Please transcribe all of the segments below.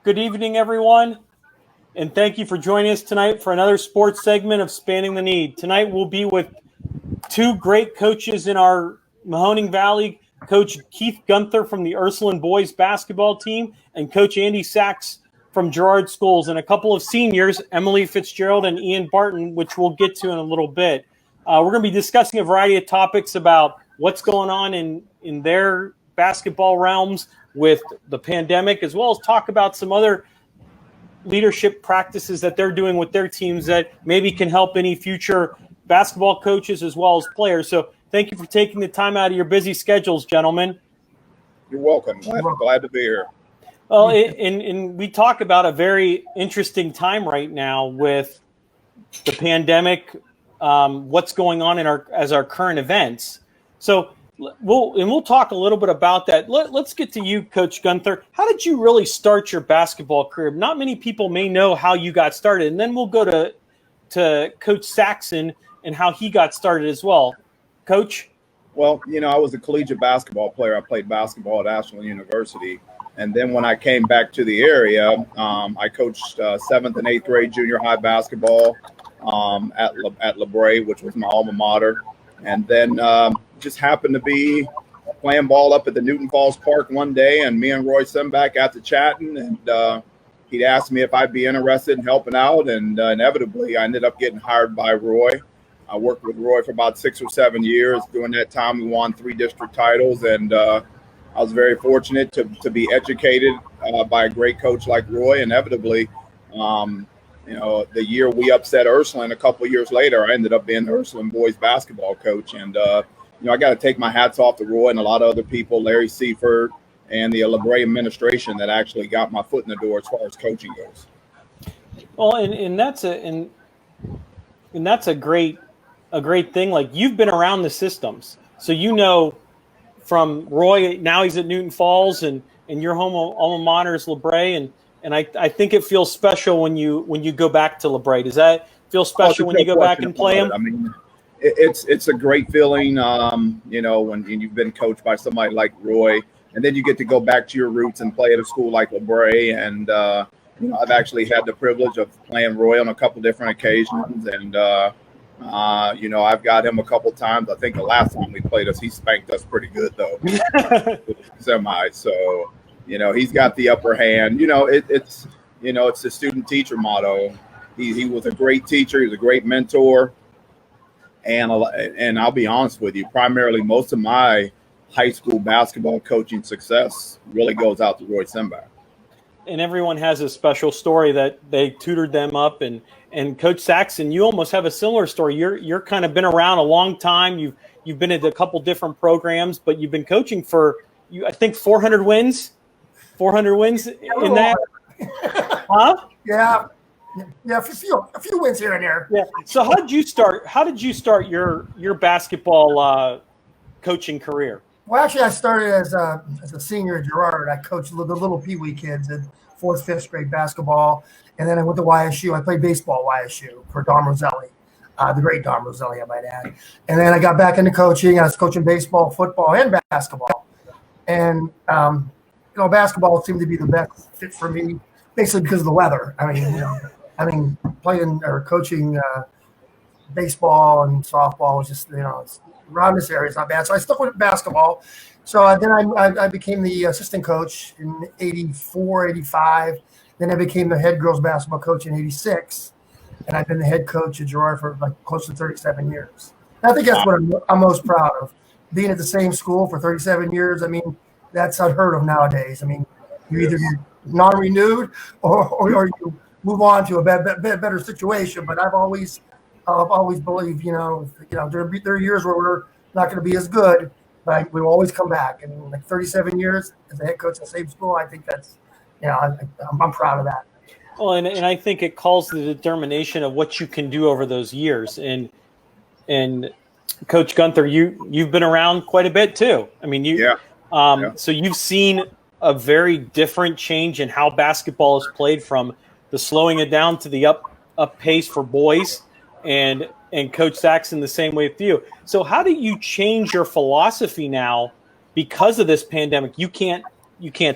Good evening, everyone, and thank you for joining us tonight for another sports segment of Spanning the Need. Tonight we'll be with two great coaches in our Mahoning Valley, Coach Keith Gunther from the Ursuline boys basketball team and Coach Andy Sachs from Girard Schools, and a couple of seniors, Emily Fitzgerald and Ian Barton, which we'll get to in a little bit. We're going to be discussing a variety of topics about what's going on in their basketball realms with the pandemic, as well as talk about some other leadership practices that they're doing with their teams that maybe can help any future basketball coaches as well as players. So thank you for taking the time out of your busy schedules, gentlemen. You're welcome. Glad to be here. Well, and we talk about a very interesting time right now with the pandemic, what's going on in our current events. So we'll talk a little bit about that. Let's get to you, Coach Gunther. How did you really start your basketball career? Not many people may know how you got started, and then we'll go to Coach Saxton and how he got started as well. Coach? Well, I was a collegiate basketball player. I played basketball at Ashland University. And then when I came back to the area, I coached 7th and 8th grade junior high basketball at La Brea, which was my alma mater. And then just happened to be playing ball up at the Newton Falls Park one day, and me and Roy Simback got to chatting, and he'd asked me if I'd be interested in helping out, and inevitably I ended up getting hired by Roy. I worked with Roy for about 6 or 7 years. During that time, we won 3 district titles, and I was very fortunate to be educated by a great coach like Roy. Inevitably, the year we upset Ursuline, a couple of years later, I ended up being the Ursuline boys basketball coach. And, I got to take my hats off to Roy and a lot of other people, Larry Seifert and the La Brea administration, that actually got my foot in the door as far as coaching goes. Well, and that's a great thing. Like, you've been around the systems, so from Roy, now he's at Newton Falls, and your home alma mater is La Brea, and I think it feels special when you go back to La Brea. Does that feel special when you go back and play him? I mean, it's a great feeling, when you've been coached by somebody like Roy, and then you get to go back to your roots and play at a school like La Brea. And I've actually had the privilege of playing Roy on a couple different occasions, and I've got him a couple times. I think the last time we played us, he spanked us pretty good though. Semi. So, he's got the upper hand. It's the student teacher motto. He was a great teacher. He was a great mentor. And I'll be honest with you, primarily most of my high school basketball coaching success really goes out to Roy Simback. And everyone has a special story that they tutored them up. And Coach Saxton, you almost have a similar story. You're kind of been around a long time. You've been at a couple different programs, but you've been coaching for, I think, 400 wins. 400 wins in that. Huh? Yeah, a few wins here and there. Yeah. So how did you start your basketball coaching career? Well, actually, I started as a senior at Girard. I coached the little Pee-wee kids in 4th, 5th grade basketball. And then I went to YSU. I played baseball at YSU for Don Roselli, the great Don Roselli, I might add. And then I got back into coaching. I was coaching baseball, football, and basketball. And, basketball seemed to be the best fit for me, basically because of the weather. I mean, playing or coaching baseball and softball was just, it's around this area, it's not bad. So I stuck with basketball. So then I became the assistant coach in 84, 85. Then I became the head girls basketball coach in 86. And I've been the head coach at Girard for close to 37 years. And I think that's what I'm most proud of. Being at the same school for 37 years, that's unheard of nowadays. You either get non-renewed or you move on to a better situation. But I've always believed, there are years where we're not going to be as good, but we will always come back. And 37 years as a head coach at the same school, I think that's, I'm proud of that. Well, and I think it calls the determination of what you can do over those years. And Coach Gunther, you've been around quite a bit too. So you've seen a very different change in how basketball is played, from the slowing it down to the up pace for boys, and Coach Saxton the same way with you. So how do you change your philosophy now because of this pandemic? You can't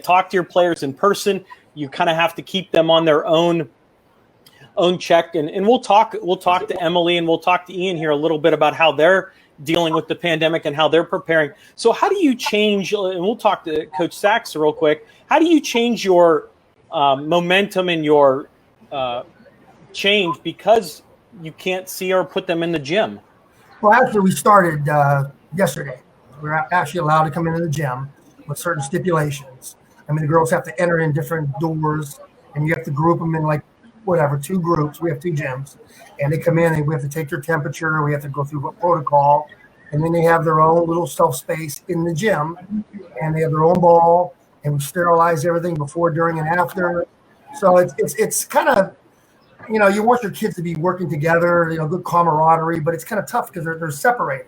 talk to your players in person. you kind of have to keep them on their own check. And we'll talk to Emily and we'll talk to Ian here a little bit about how they're dealing with the pandemic and how they're preparing. So how do you change, and we'll talk to Coach Sax real quick, how do you change your momentum and your change because you can't see or put them in the gym? Well, actually, we started yesterday. We're actually allowed to come into the gym with certain stipulations. I mean, the girls have to enter in different doors, and you have to group them in like whatever, 2 groups. We have 2 gyms, and they come in and we have to take their temperature. We have to go through a protocol, and then they have their own little self space in the gym, and they have their own ball, and we sterilize everything before, during, and after. So it's kind of, you know, you want your kids to be working together, you know, good camaraderie, but it's kind of tough because they're separated,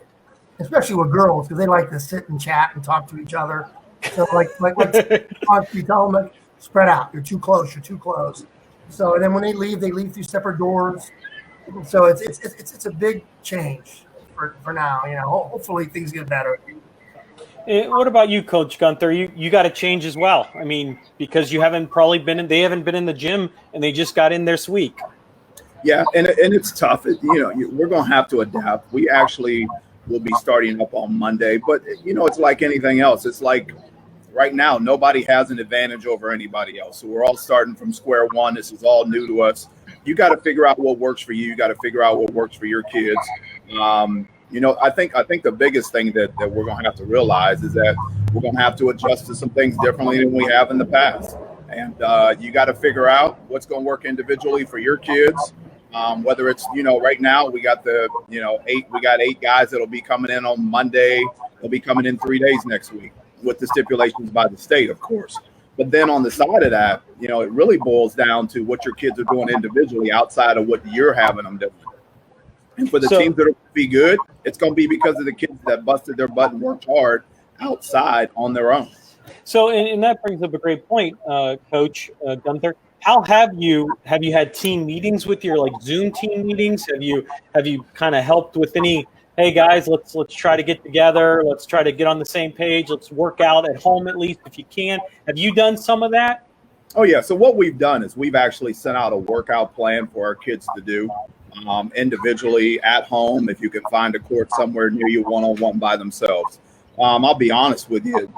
especially with girls, because they like to sit and chat and talk to each other. So like you tell them, like, spread out. You're too close. You're too close. So and then when they leave through separate doors. So it's a big change for now. You know, hopefully things get better. What about you, Coach Gunther? You got to change as well. I mean, because you haven't probably they haven't been in the gym and they just got in this week. Yeah, and it's tough. We're going to have to adapt. We actually will be starting up on Monday, but it's like anything else. It's like right now, nobody has an advantage over anybody else. So we're all starting from square one. This is all new to us. You got to figure out what works for you. You got to figure out what works for your kids. I think the biggest thing that we're going to have to realize is that we're going to have to adjust to some things differently than we have in the past. And you got to figure out what's going to work individually for your kids. Whether it's, right now we got we got 8 guys that'll be coming in on Monday. They'll be coming in 3 days next week with the stipulations by the state, of course. But then on the side of that, it really boils down to what your kids are doing individually outside of what you're having them do. And for the teams that are going to be good, it's going to be because of the kids that busted their butt and worked hard outside on their own. So, and that brings up a great point, Coach Gunther. How have you had team meetings with your Zoom team meetings? Have you kind of helped with any? Hey guys, let's try to get together. Let's try to get on the same page. Let's work out at home at least if you can. Have you done some of that? Oh yeah. So what we've done is we've actually sent out a workout plan for our kids to do individually at home. If you can find a court somewhere near you, one-on-one by themselves. I'll be honest with you.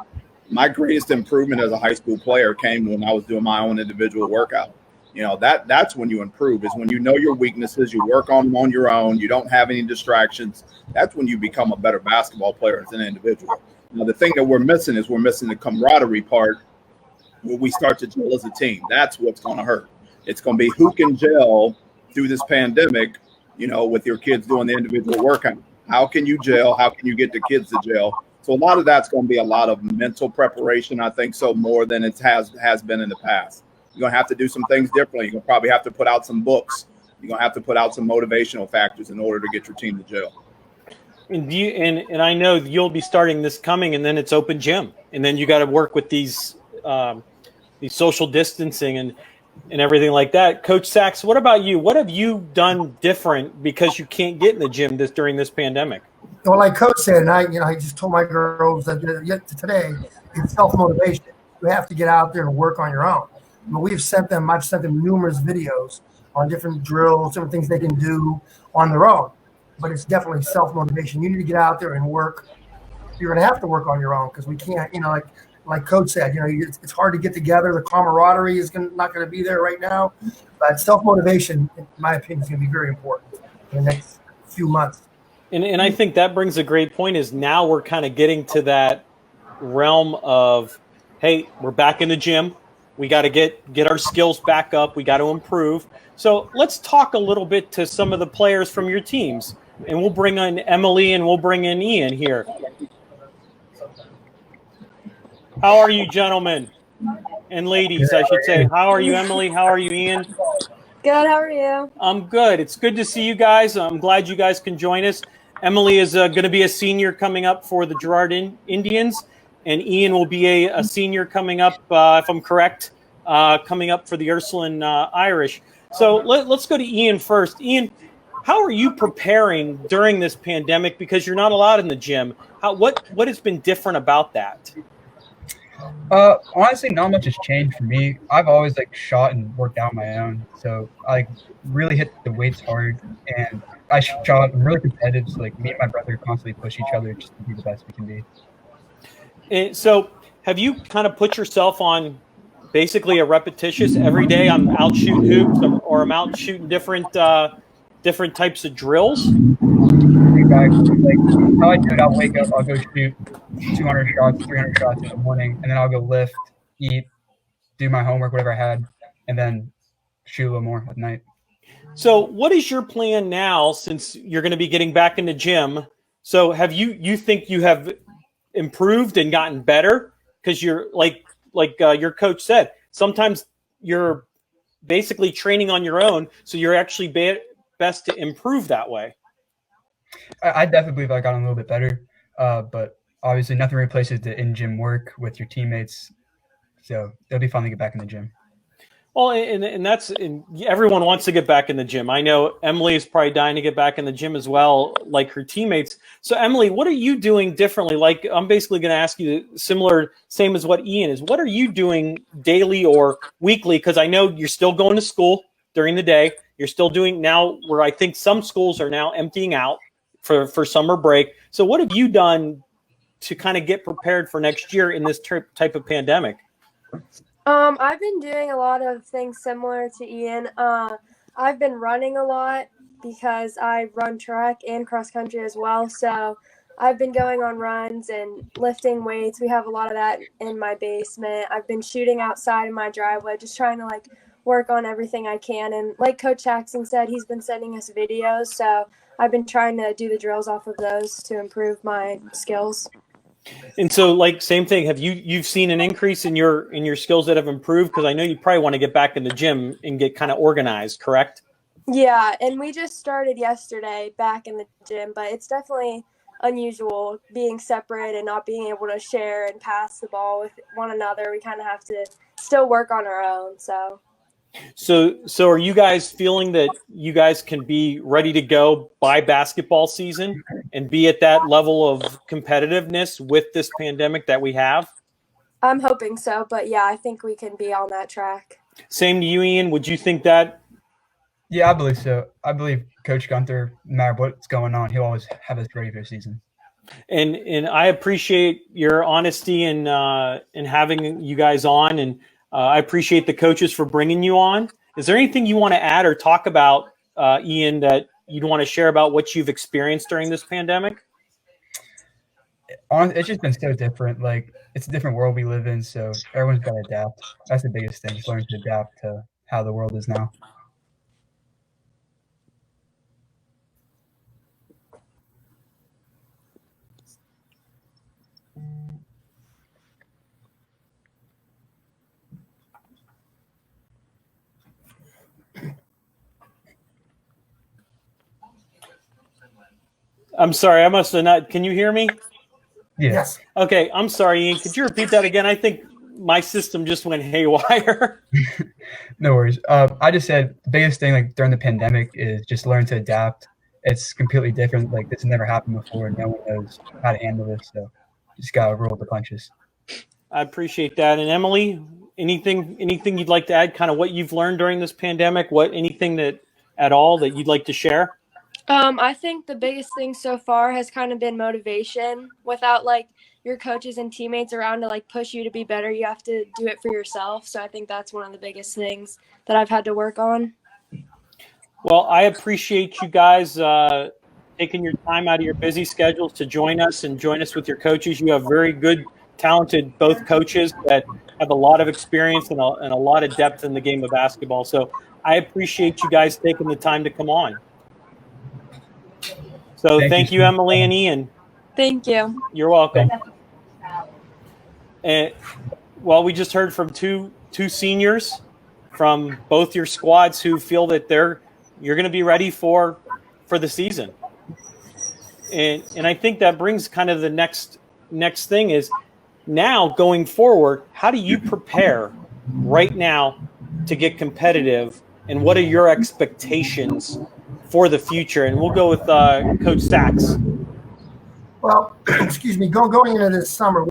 My greatest improvement as a high school player came when I was doing my own individual workout. That's when you improve, is when you know your weaknesses, you work on them on your own, you don't have any distractions. That's when you become a better basketball player as an individual. Now, the thing that we're missing is the camaraderie part where we start to gel as a team. That's what's going to hurt. It's going to be who can gel through this pandemic, with your kids doing the individual workout. How can you gel? How can you get the kids to gel? So a lot of that's going to be a lot of mental preparation, I think, so more than it has been in the past. You're going to have to do some things differently. You're going to probably have to put out some books. You're going to have to put out some motivational factors in order to get your team to gel. And I know you'll be starting this coming, and then it's open gym, and then you got to work with these social distancing and everything like that. Coach Sax, what about you? What have you done different because you can't get in the gym during this pandemic? Well, like Coach said, and I just told my girls that today it's self-motivation. You have to get out there and work on your own. I've sent them numerous videos on different drills, different things they can do on their own. But it's definitely self-motivation. You need to get out there and work. You're going to have to work on your own because we can't, like Coach said, it's hard to get together. The camaraderie is not going to be there right now. But self-motivation, in my opinion, is going to be very important in the next few months. And I think that brings a great point, is now we're kind of getting to that realm of, hey, we're back in the gym. We got to get our skills back up. We got to improve. So let's talk a little bit to some of the players from your teams. And we'll bring in Emily and we'll bring in Ian here. How are you, gentlemen? And ladies, I should say. How are you, Emily? How are you, Ian? Good. How are you? I'm good. It's good to see you guys. I'm glad you guys can join us. Emily is going to be a senior coming up for the Girard Indians. And Ian will be a senior coming up, if I'm correct, coming up for the Ursuline Irish. So let's go to Ian first. Ian, how are you preparing during this pandemic? Because you're not allowed in the gym. What has been different about that? Honestly, not much has changed for me. I've always shot and worked out on my own, so I really hit the weights hard, and I shot. I'm really competitive. So me and my brother constantly push each other just to be the best we can be. And so have you kind of put yourself on basically a repetitious every day? I'm out shooting hoops, or I'm out shooting different types of drills. Exactly. How I do it, I'll wake up, I'll go shoot 200 shots, 300 shots in the morning, and then I'll go lift, eat, do my homework, whatever I had, and then shoot a little more at night. So what is your plan now, since you're going to be getting back in the gym? So have you think you have improved and gotten better? Because you're like your coach said, sometimes you're basically training on your own, so you're actually best to improve that way. I definitely believe I got a little bit better, but obviously nothing replaces the in-gym work with your teammates. So it'll be fun to get back in the gym. Well, and everyone wants to get back in the gym. I know Emily is probably dying to get back in the gym as well, like her teammates. So Emily, what are you doing differently? Like, I'm basically going to ask you same as what Ian is. What are you doing daily or weekly? Because I know you're still going to school during the day. You're still doing now where I think some schools are now emptying out for summer break. So what have you done to kind of get prepared for next year in this type of pandemic? I've been doing a lot of things similar to Ian. I've been running a lot because I run track and cross country as well. So I've been going on runs and lifting weights. We have a lot of that in my basement. I've been shooting outside in my driveway, just trying to work on everything I can. And like Coach Saxton said, he's been sending us videos. So I've been trying to do the drills off of those to improve my skills. And so, same thing. Have you've seen an increase in your skills that have improved? Because I know you probably want to get back in the gym and get kind of organized, correct? Yeah, and we just started yesterday back in the gym, but it's definitely unusual being separate and not being able to share and pass the ball with one another. We kind of have to still work on our own. So are you guys feeling that you guys can be ready to go by basketball season and be at that level of competitiveness with this pandemic that we have? I'm hoping so, but yeah, I think we can be on that track. Same to you, Ian. Would you think that? Yeah, I believe so. I believe Coach Gunther, no matter what's going on, he'll always have us ready for the season. And I appreciate your honesty and having you guys on, and I appreciate the coaches for bringing you on. Is there anything you want to add or talk about, Ian, that you'd want to share about what you've experienced during this pandemic? It's just been so different. It's a different world we live in, so everyone's got to adapt. That's the biggest thing, is learning to adapt to how the world is now. I'm sorry, I must have not. Can you hear me? Yes. Okay, I'm sorry, Ian. Could you repeat that again? I think my system just went haywire. No worries. I just said the biggest thing during the pandemic is just learn to adapt. It's completely different. This has never happened before. No one knows how to handle this, so just gotta roll with the punches. I appreciate that. And Emily, anything you'd like to add? Kind of what you've learned during this pandemic? Anything that at all that you'd like to share? I think the biggest thing so far has kind of been motivation. Without your coaches and teammates around to push you to be better, you have to do it for yourself. So I think that's one of the biggest things that I've had to work on. Well, I appreciate you guys taking your time out of your busy schedules to join us with your coaches. You have very good, talented both coaches that have a lot of experience and a lot of depth in the game of basketball. So I appreciate you guys taking the time to come on. So thank you, Emily and Ian. Thank you. You're welcome. And we just heard from two seniors from both your squads who feel that you're going to be ready for the season. And I think that brings kind of the next thing is, now going forward, how do you prepare right now to get competitive, and what are your expectations for the future? And we'll go with Coach Sax. Well, excuse me, going into this summer,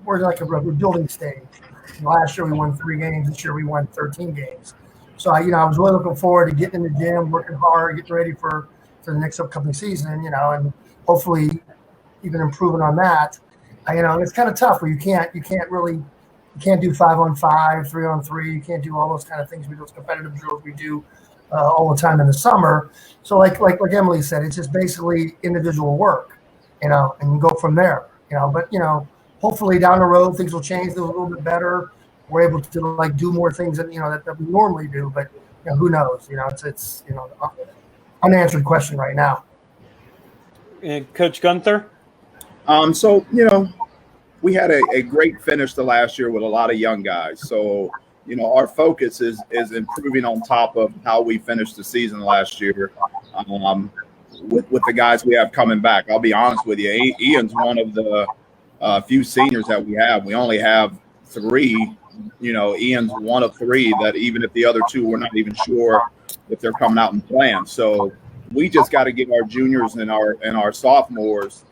we're like a rebuilding stage. Last year we won 3 games. This year we won 13 games. So I was really looking forward to getting in the gym, working hard, getting ready for the next upcoming season. And hopefully even improving on that. It's kind of tough where you can't do 5-on-5, 3-on-3. You can't do all those kind of things. We do those competitive drills we do all the time in the summer. So like Emily said, it's just basically individual work, and go from there. But hopefully down the road things will change. They're a little bit better. We're able to do more things that that we normally do. But who knows? It's unanswered question right now. And Coach Gunther. So we had a great finish to last year with a lot of young guys. So our focus is improving on top of how we finished the season last year. With the guys we have coming back, I'll be honest with you. Ian's one of the few seniors that we have. We only have 3. Ian's one of 3 that even if the other 2 we're not even sure if they're coming out and playing. So we just got to get our juniors and our sophomores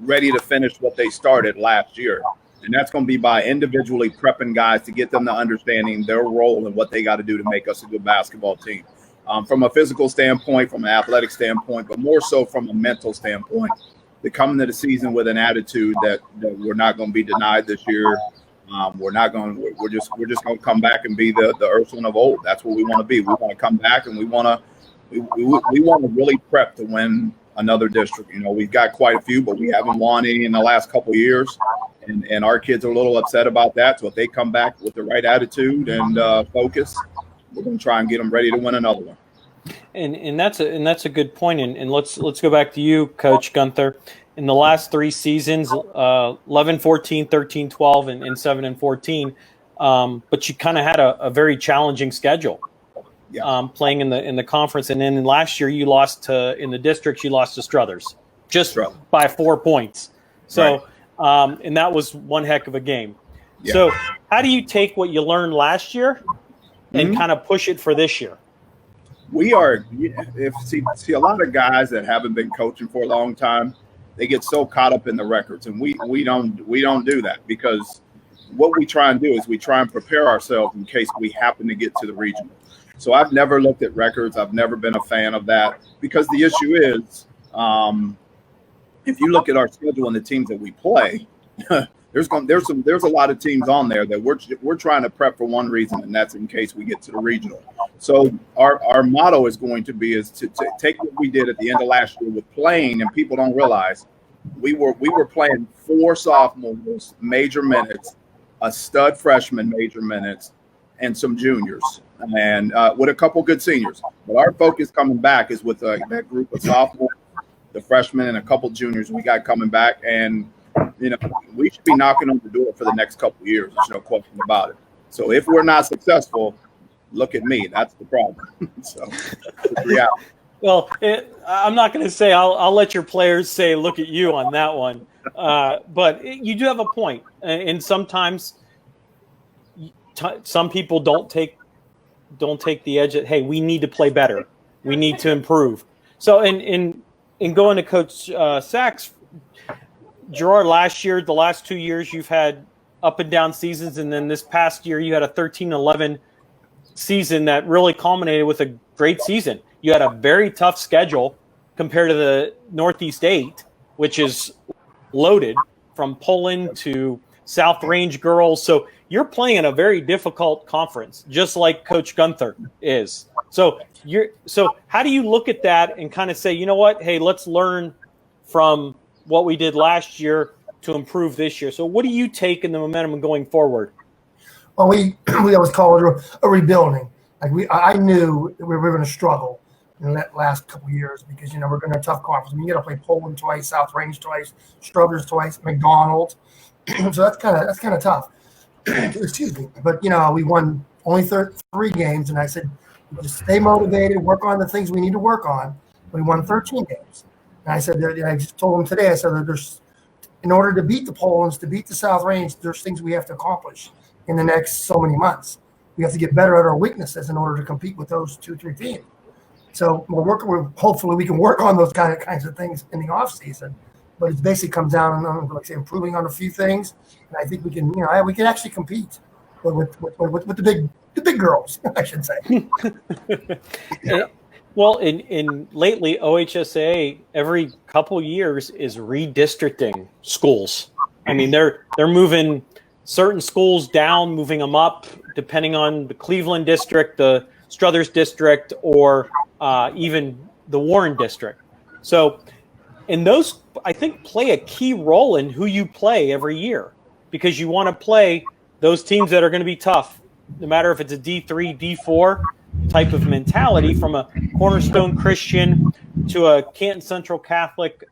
ready to finish what they started last year. And that's going to be by individually prepping guys to get them to understanding their role and what they got to do to make us a good basketball team. From a physical standpoint, from an athletic standpoint, but more so from a mental standpoint, to come into the season with an attitude that we're not going to be denied this year. We're just going to come back and be the Ursuline of old. That's what we want to be. We want to come back and we want to really prep to win another district. We've got quite a few, but we haven't won any in the last couple of years. And our kids are a little upset about that. So if they come back with the right attitude and focus, we're going to try and get them ready to win another one. And that's a good point. And let's go back to you, Coach Gunther. In the last 3 seasons, 11-14, 13-12, and 7-14, but you kind of had a very challenging schedule. Yeah. Playing in the conference, and then last year you lost in the districts. You lost to Struthers just by 4 points. So, right. And that was one heck of a game. Yeah. So, how do you take what you learned last year and kind of push it for this year? We are see a lot of guys that haven't been coaching for a long time. They get so caught up in the records, and we don't do that, because what we try and do is we try and prepare ourselves in case we happen to get to the regional. So I've never looked at records. I've never been a fan of that, because the issue is, if you look at our schedule and the teams that we play, there's a lot of teams on there that we're trying to prep for one reason, and that's in case we get to the regional. So our motto is going to be to take what we did at the end of last year with playing, and people don't realize we were playing 4 sophomores major minutes, a stud freshman major minutes, and some juniors, and with a couple good seniors. But our focus coming back is with that group of sophomores, the freshmen, and a couple juniors we got coming back. And, we should be knocking on the door for the next couple of years. There's no question about it. So if we're not successful, look at me. That's the problem. So it's reality. Well, I'm not going to say I'll let your players say look at you on that one. But you do have a point. And sometimes some people don't take the edge at, hey, we need to play better. We need to improve. So in going to Coach Sax, Gerard, last year, the last 2 years, you've had up and down seasons. And then this past year, you had a 13-11 season that really culminated with a great season. You had a very tough schedule compared to the Northeast 8, which is loaded from Poland to South Range girls. So you're playing in a very difficult conference, just like Coach Gunther is. So how do you look at that and kind of say, you know what, hey, let's learn from what we did last year to improve this year? So what do you take in the momentum going forward? Well, we always call it a rebuilding. I knew we were going to struggle in the last couple of years, because we're going to have a tough conference. You got to play Poland twice, South Range twice, Struthers twice, McDonald. So that's kind of tough. Excuse me. But we won only 3 games, and I said, just stay motivated, work on the things we need to work on. We won 13 games. And I said, I just told them today, I said that in order to beat the Polands, to beat the South Range, there's things we have to accomplish in the next so many months. We have to get better at our weaknesses in order to compete with those 2-3 teams. So hopefully we can work on those kinds of things in the off season. but it basically comes down on, like I say, improving on a few things, and I think we can actually compete with the big girls, I should say. Well, in lately, OHSAA every couple years is redistricting schools. I mean, they're moving certain schools down, moving them up, depending on the Cleveland district, the Struthers district, or even the Warren district. So, and those, I think, play a key role in who you play every year, because you want to play those teams that are going to be tough, no matter if it's a D3, D4 type of mentality, from a Cornerstone Christian to a Canton Central Catholic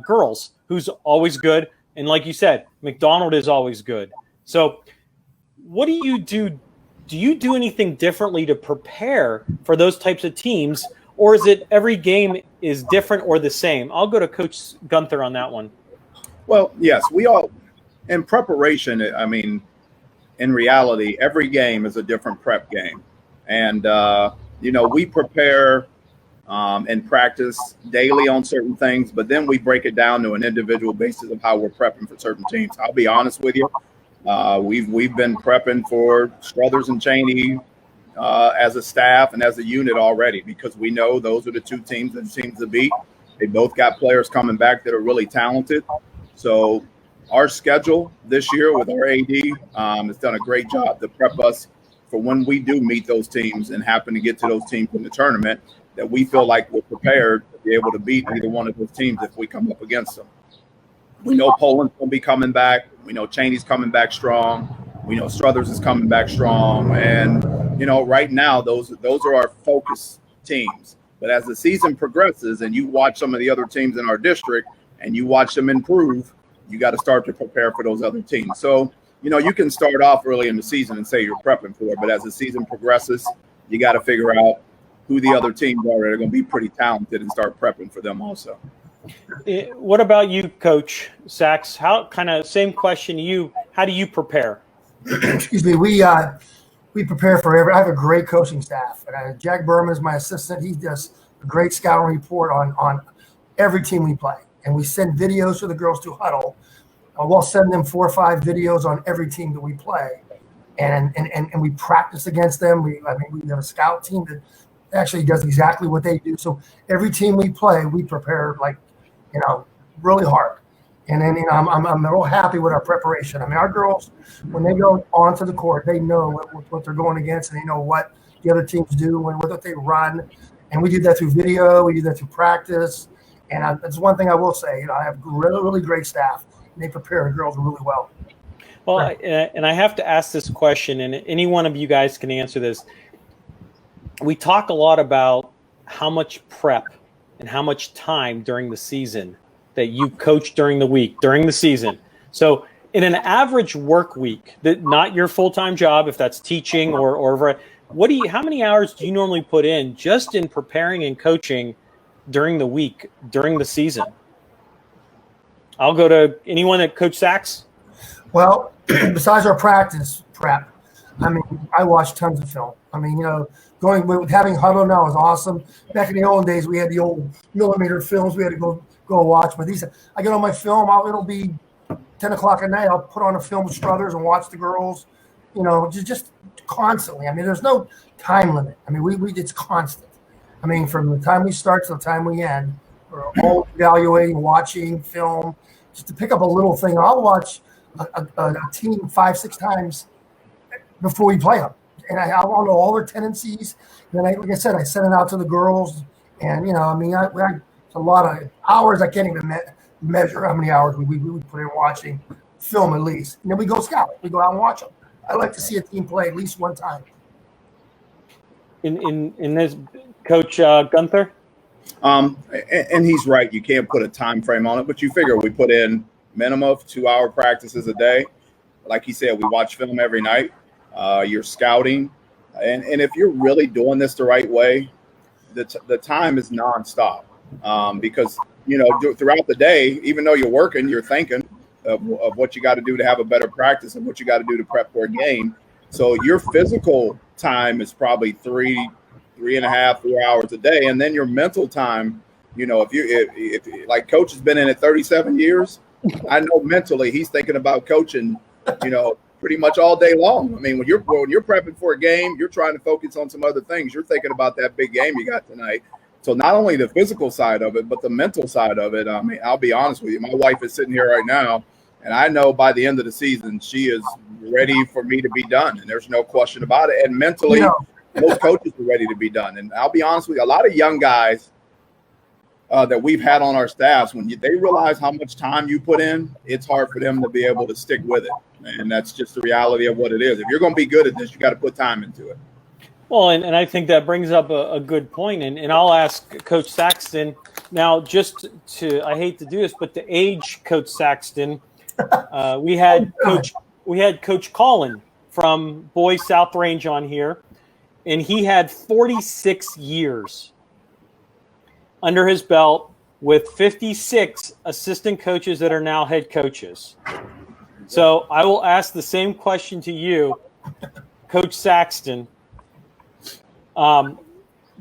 girls, who's always good. And like you said, McDonald is always good. So what do you do? Do you do anything differently to prepare for those types of teams, or is it every game is different or the same? I'll go to Coach Gunther on that one. Well, yes, we all, in preparation, I mean, in reality, every game is a different prep game. And, we prepare and practice daily on certain things, but then we break it down to an individual basis of how we're prepping for certain teams. I'll be honest with you. We've been prepping for Struthers and Cheney as a staff and as a unit already, because we know those are the two teams that seems to beat. They both got players coming back that are really talented. So our schedule this year with our AD has done a great job to prep us for when we do meet those teams and happen to get to those teams in the tournament, that we feel like we're prepared to be able to beat either one of those teams if we come up against them. We know Poland's going to be coming back. We know Cheney's coming back strong. We know Struthers is coming back strong. And, right now, those are our focus teams. But as the season progresses and you watch some of the other teams in our district and you watch them improve, you got to start to prepare for those other teams. So, you can start off early in the season and say you're prepping for it. But as the season progresses, you got to figure out who the other teams are that are going to be pretty talented and start prepping for them also. What about you, Coach Sax? Same question to you. How do you prepare? Excuse me. We prepare for I have a great coaching staff. And Jack Boardman is my assistant. He does a great scouting report on every team we play. And we send videos to the girls to huddle. We'll send them 4 or 5 videos on every team that we play. And we practice against them. We have a scout team that actually does exactly what they do. So every team we play, we prepare really hard. And then I'm real happy with our preparation. I mean, our girls, when they go onto the court, they know what they're going against, and they know what the other teams do and what they run. And we do that through video, we do that through practice. And that's one thing I will say. I have really, really great staff, and they prepare the girls really well. Well, and I have to ask this question, and any one of you guys can answer this. We talk a lot about how much prep and how much time during the season that you coach during the week, during the season. So in an average work week, that not your full-time job, if that's teaching or how many hours do you normally put in just in preparing and coaching during the week, during the season? I'll go to anyone at Coach Sax. Well, besides our practice prep, I watch tons of film. Having huddle now is awesome. Back in the old days, we had the old millimeter films we had to go watch. But I get on my film. It'll be 10 o'clock at night. I'll put on a film with Struthers and watch the girls. Just constantly. There's no time limit. It's constant. From the time we start to the time we end, we're all evaluating, watching film, just to pick up a little thing. I'll watch a team 5-6 times before we play them. And I want to know all their tendencies. And then, like I said, I send it out to the girls. And, it's a lot of hours. I can't even measure how many hours we put in watching film at least. And then we go scout. We go out and watch them. I like to see a team play at least one time. In this, Coach Gunther? And he's right. You can't put a time frame on it, but you figure we put in minimum of 2-hour practices a day. Like he said, we watch film every night. You're scouting. And if you're really doing this the right way, the time is nonstop. Because, throughout the day, even though you're working, you're thinking of what you got to do to have a better practice and what you got to do to prep for a game. So your physical time is probably 3.5, 4 hours a day. And then your mental time You know, if like Coach has been in it 37 years, I know mentally he's thinking about coaching, you know, pretty much all day long. I mean, when you're prepping for a game, you're trying to focus on some other things. You're thinking about that big game you got tonight. So not only the physical side of it, but the mental side of it. I mean, I'll be honest with you. My wife is sitting here right now, and I know by the end of the season, she is ready for me to be done. And there's no question about it. And mentally, most coaches are ready to be done. And I'll be honest with you, a lot of young guys that we've had on our staffs, when they realize how much time you put in, it's hard for them to be able to stick with it. And that's just the reality of what it is. If you're going to be good at this, you got to put time into it. Well, and I think that brings up a good point. And I'll ask Coach Saxton now, just to, I hate to do this, but to age Coach Saxton, we had Coach Collin from Boys South Range on here, and he had 46 years under his belt with 56 assistant coaches that are now head coaches. So I will ask the same question to you, Coach Saxton. Do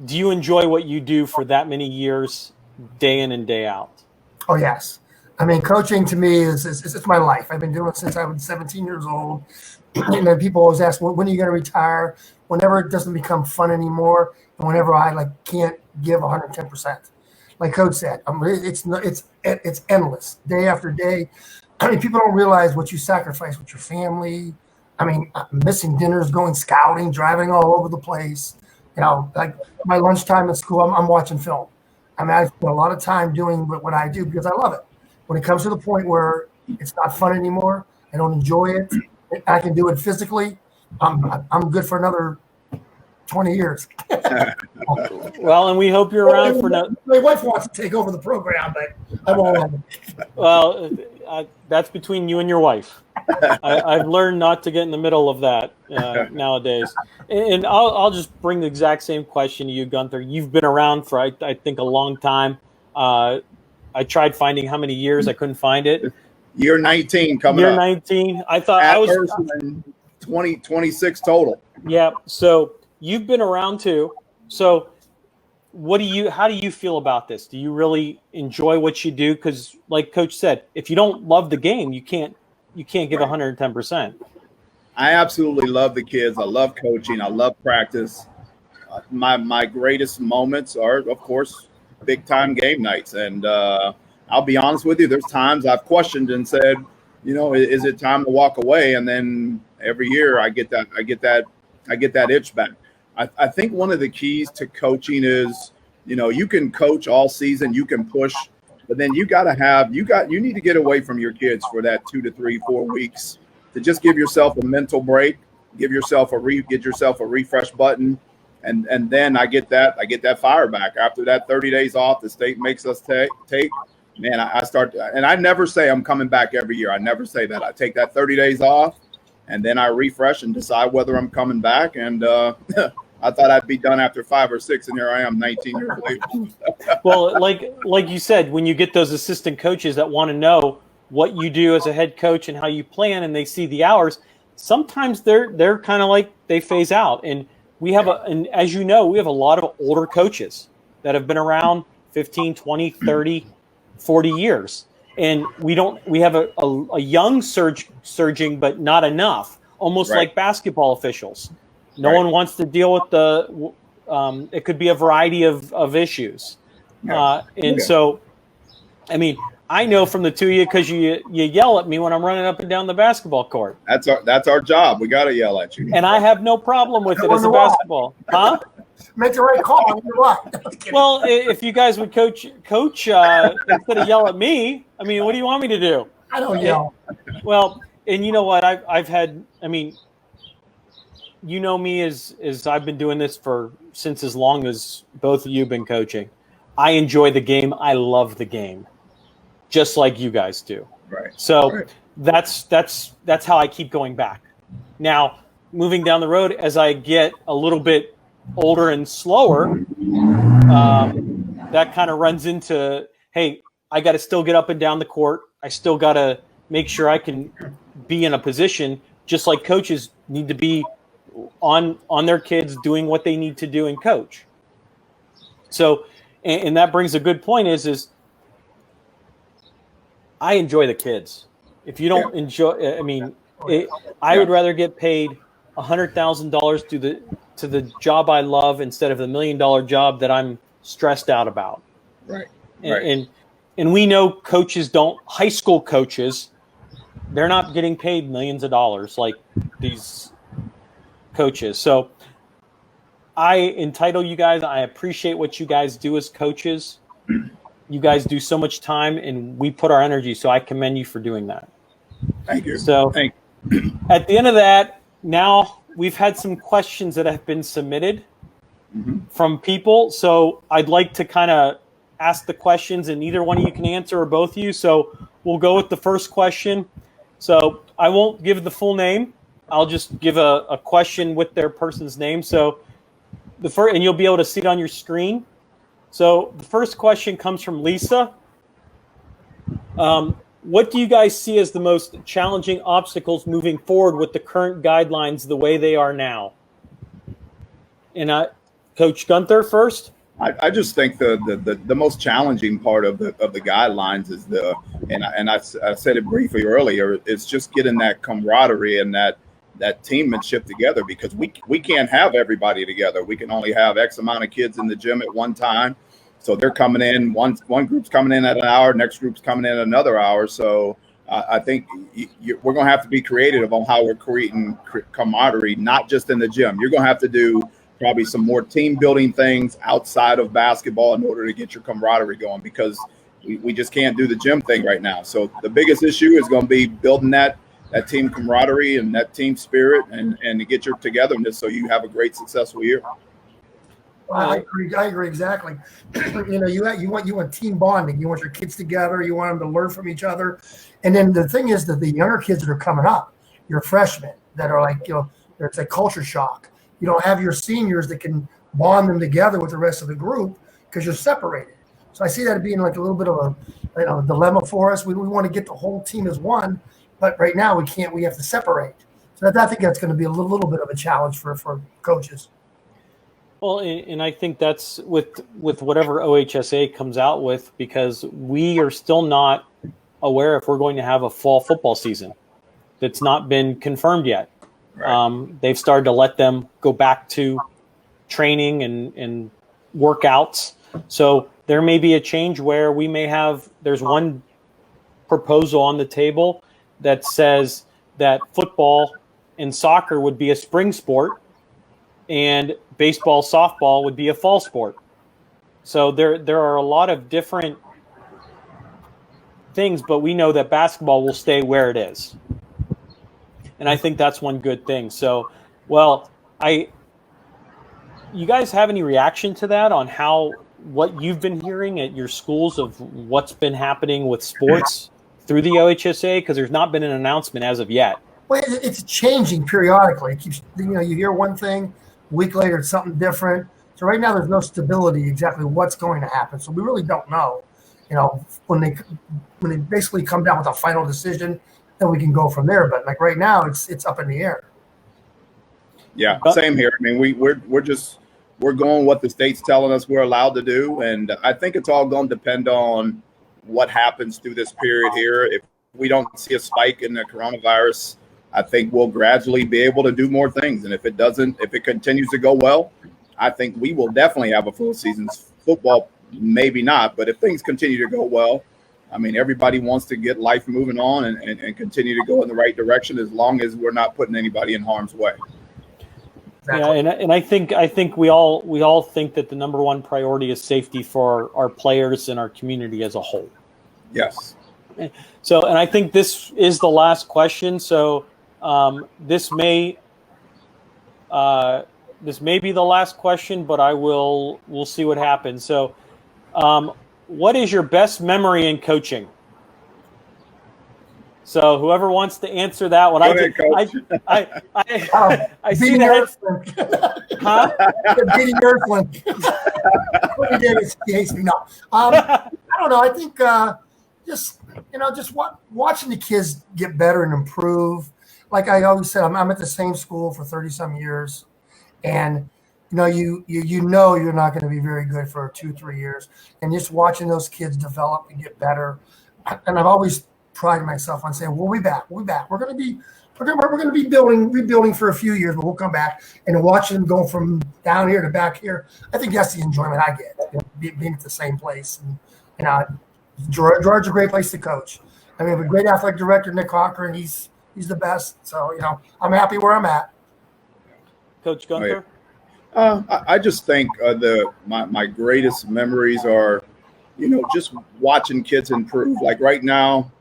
you enjoy what you do for that many years, day in and day out? Oh, yes. I mean, coaching to me is it's my life. I've been doing it since I was 17 years old. And then people always ask, when are you going to retire? Whenever it doesn't become fun anymore, and whenever I can't give 110%. Like Coach said, it's endless, day after day. I mean, people don't realize what you sacrifice with your family. I mean, missing dinners, going scouting, driving all over the place. You know, like my lunchtime at school, I'm watching film. I mean, I spend a lot of time doing what I do because I love it. When it comes to the point where it's not fun anymore, I don't enjoy it. I can do it physically. I'm good for another 20 years. Well, and we hope you're around for no. My wife wants to take over the program, but I won't. Well, that's between you and your wife. I've learned not to get in the middle of that nowadays. And I'll just bring the exact same question to you, Gunther. You've been around for, I think, a long time. I tried finding how many years. I couldn't find it. Year 19 coming Year up. 19. I thought I was 26 total. Yeah. So you've been around too. So how do you feel about this? Do you really enjoy what you do? Because like Coach said, if you don't love the game, you can't give 110%. I absolutely love the kids. I love coaching. I love practice. My greatest moments are, of course, big time game nights. And I'll be honest with you, there's times I've questioned and said, you know, is it time to walk away? And then every year I get that itch back. I think one of the keys to coaching is, you know, you can coach all season, you can push, but then you need to get away from your kids for that 2 to 3, 4 weeks to just give yourself a mental break, get yourself a refresh button. And then I get that fire back after that 30 days off the state makes us take. Man, I start, and I never say I'm coming back every year. I never say that. I take that 30 days off, and then I refresh and decide whether I'm coming back. And I thought I'd be done after 5 or 6, and here I am 19 years later. Well, like you said, when you get those assistant coaches that want to know what you do as a head coach and how you plan, and they see the hours, sometimes they're kind of like they phase out. And we have and as you know, we have a lot of older coaches that have been around 15, 20, 30, 40 years. And we have a young surging, but not enough, almost like basketball officials. No one wants to deal with it could be a variety of issues. So, I mean, I know from the two of you, because you yell at me when I'm running up and down the basketball court. That's our job. We got to yell at you. And I have no problem with it as a basketball. Huh? Make the right call. Well, if you guys would coach instead of yell at me, I mean, what do you want me to do? I don't yell. Well, and you know what? I've had, I mean, you know me as I've been doing this since as long as both of you have been coaching. I enjoy the game. I love the game, just like you guys do. Right. So that's how I keep going back. Now, moving down the road, as I get a little bit older and slower, that kind of runs into, hey, I got to still get up and down the court. I still got to make sure I can be in a position, just like coaches need to be on their kids doing what they need to do and coach. So, and that brings a good point is I enjoy the kids. If you don't enjoy, I mean, I would rather get paid $100,000 to the job I love instead of the $1 million job that I'm stressed out about. Right. And we know coaches high school coaches, they're not getting paid millions of dollars like these coaches. So I entitle you guys. I appreciate what you guys do as coaches. You guys do so much time, and we put our energy. So I commend you for doing that. Thank you. So at the end of that, now we've had some questions that have been submitted from people. So I'd like to kind of ask the questions, and either one of you can answer or both of you. So we'll go with the first question. So I won't give the full name. I'll just give a question with their person's name. So the first, and you'll be able to see it on your screen. So the first question comes from Lisa. What do you guys see as the most challenging obstacles moving forward with the current guidelines the way they are now? And Coach Gunther first. I just think the most challenging part of the guidelines is I said it briefly earlier. It's just getting that camaraderie and that teammanship together, because we can't have everybody together. We can only have X amount of kids in the gym at one time. So they're coming in, one group's coming in at an hour, next group's coming in another hour. So I think we're going to have to be creative on how we're creating camaraderie, not just in the gym. You're going to have to do probably some more team building things outside of basketball in order to get your camaraderie going, because we just can't do the gym thing right now. So the biggest issue is going to be building that team camaraderie and that team spirit and to get your togetherness so you have a great, successful year. Well, I agree exactly. You want team bonding. You want your kids together. You want them to learn from each other. And then the thing is that the younger kids that are coming up, your freshmen that are like, it's a culture shock. You don't have your seniors that can bond them together with the rest of the group because you're separated. So I see that being like a little bit of a dilemma for us. We want to get the whole team as one, but right now we can't. We have to separate. So I think that's going to be a little bit of a challenge for coaches. Well, and I think that's with whatever OHSA comes out with, because we are still not aware if we're going to have a fall football season. That's not been confirmed yet. Right. They've started to let them go back to training and workouts. So there may be a change where we may have, there's one proposal on the table that says that football and soccer would be a spring sport and baseball, softball would be a fall sport. So there are a lot of different things, but we know that basketball will stay where it is. And I think that's one good thing. So, you guys have any reaction to that on what you've been hearing at your schools of what's been happening with sports through the OHSA? Because there's not been an announcement as of yet. Well, it's changing periodically. It keeps, you hear one thing, a week later it's something different. So right now there's no stability exactly what's going to happen. So we really don't know. When they basically come down with a final decision, then we can go from there. But like right now, it's up in the air. Yeah, same here. I mean, we're going what the state's telling us we're allowed to do, and I think it's all going to depend on what happens through this period here. If we don't see a spike in the coronavirus, I think we'll gradually be able to do more things. And if it continues to go well, I think we will definitely have a full season. Football, maybe not, but if things continue to go well, I mean, everybody wants to get life moving on and continue to go in the right direction as long as we're not putting anybody in harm's way. Exactly. Yeah, and I think we all think that the number one priority is safety for our players and our community as a whole. Yes. So, and I think this is the last question. So, this may be the last question, but we'll see what happens. So, what is your best memory in coaching? So whoever wants to answer that one, I see the head. Huh? Beating Earthling. He hates me. No, I don't know. I think just watching the kids get better and improve. Like I always said, I'm at the same school for 30 some years, and you know you're not going to be very good for 2-3 years, and just watching those kids develop and get better. And I've always prided myself on saying, we'll be back. We're going to be rebuilding for a few years, but we'll come back. And watching them go from down here to back here, I think that's the enjoyment I get, being at the same place. And Gerard's a great place to coach. I mean, we have a great athletic director, Nick Hawker, and he's the best. So, I'm happy where I'm at. Coach Gunther? I just think my greatest memories are, just watching kids improve. Like right now,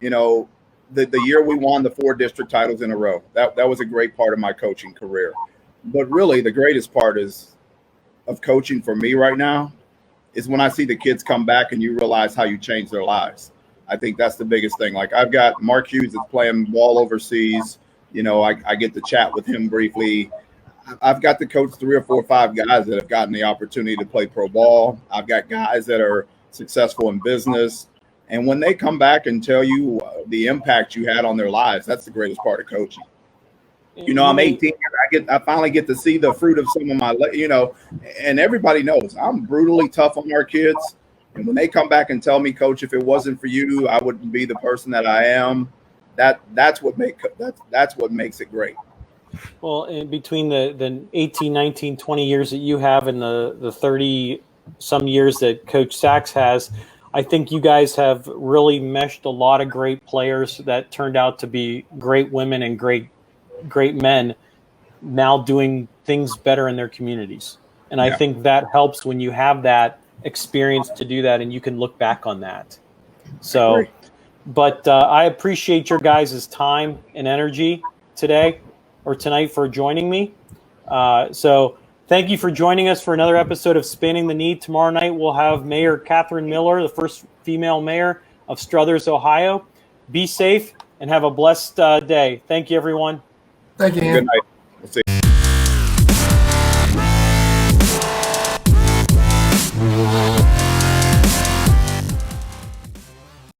the year we won the 4 district titles in a row, that was a great part of my coaching career. But really, the greatest part of coaching for me right now is when I see the kids come back and you realize how you changed their lives. I think that's the biggest thing. Like I've got Mark Hughes that's playing ball overseas. I get to chat with him briefly. I've got to coach 3 or 4 or 5 guys that have gotten the opportunity to play pro ball. I've got guys that are successful in business. And when they come back and tell you the impact you had on their lives, that's the greatest part of coaching. I'm 18. I finally get to see the fruit of some of my, and everybody knows I'm brutally tough on our kids. And when they come back and tell me, Coach, if it wasn't for you, I wouldn't be the person that I am. That's what makes it great. Well, in between the 18, 19, 20 years that you have and the 30 some years that Coach Sax has, I think you guys have really meshed a lot of great players that turned out to be great women and great men now doing things better in their communities. And I think that helps when you have that experience to do that and you can look back on that. So, but I appreciate your guys' time and energy today or tonight for joining me. So thank you for joining us for another episode of Spanning the Need. Tomorrow night we'll have Mayor Catherine Miller, the first female mayor of Struthers, Ohio. Be safe and have a blessed day. Thank you, everyone. Thank you, Ian. Good night. We'll see you.